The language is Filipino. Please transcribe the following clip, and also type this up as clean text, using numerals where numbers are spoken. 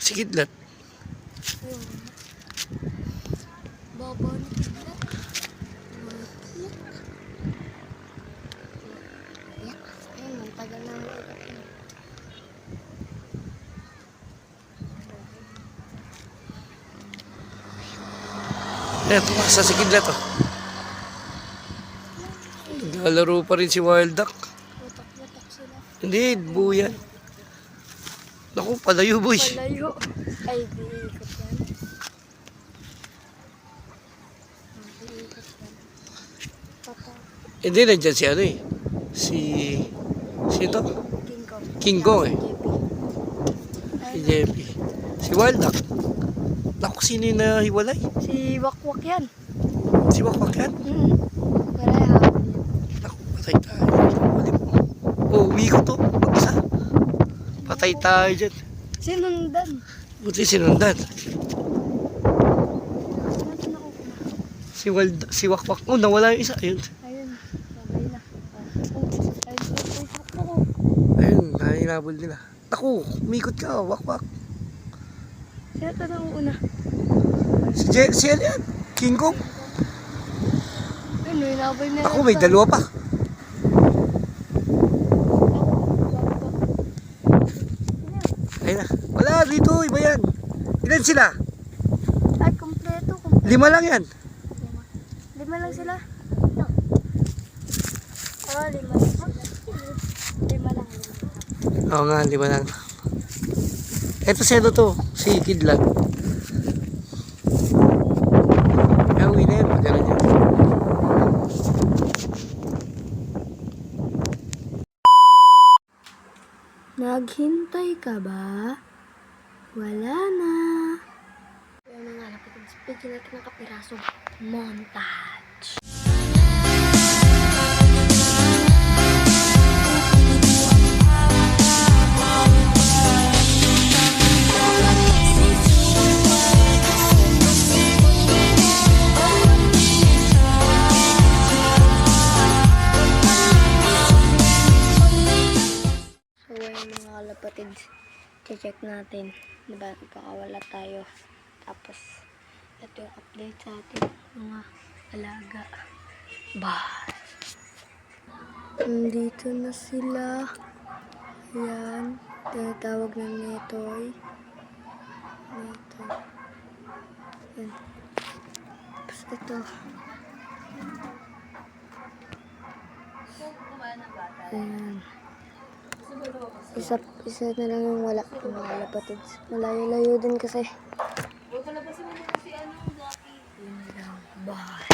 Si Kidlat. Ayun. Baba ni Kidlat. Yak. Ayun, ang tagal na ang ikot niya. Ayan, tumasa si Kidlat, oh. Naglalaro pa rin si Wild Duck. Watak-watak sila. Hindi, buo yan. Naku, palayo, boy. Palayo. Ay, di ikot yan. Di ikot yan. Papa. Hindi, nandyan si ano eh. Si ito? King Kong. King Kong eh. Si Ay, JP. Si Wild Duck. Naku, sino yung nahiwalay? si Wakwak yan. Si Wakwak yan? Pareha. Naku, patay tayo. Oh, uwi ko to. Mag-isa. Patay tayo dyan. Sinundan. Buti sinundan. Saan ako? Si Wakwak. Oh, nawala yung isa. Ayun. Ayun. Sabay na. Ayun. Ako. Ayun, nahinabol nila. Naku, umikot ka. Wakwak. Sino ito na una? Si ano yan? King Kong. Ayun, may nabay na. Ako, may dalawa pa. Ayun na. Wala, dito. Iba yan. Ilan sila? Ay, kompleto. 5 lang yan. Lima lang sila. Oo, 5 lang sila. 5 lang. Oo nga, 5 lang. Eto si ano to? Si Kidlat. Kaya uwi na yan. Magana dyan. Naghintay ka ba? Wala na. Ano nga natin, bigyan natin ng kapirasong montage. So ayun mga kalapatids, check natin, diba nagkakawala tayo, tapos ito yung update sa ating mga alaga. Nandito na sila, ayan, tinatawag ng Netoy, ayan, tapos ito, ayan. Isa na lang yung wala. Yung mga kalapatids. Malayo-layo din kasi. Yun lang. Bye.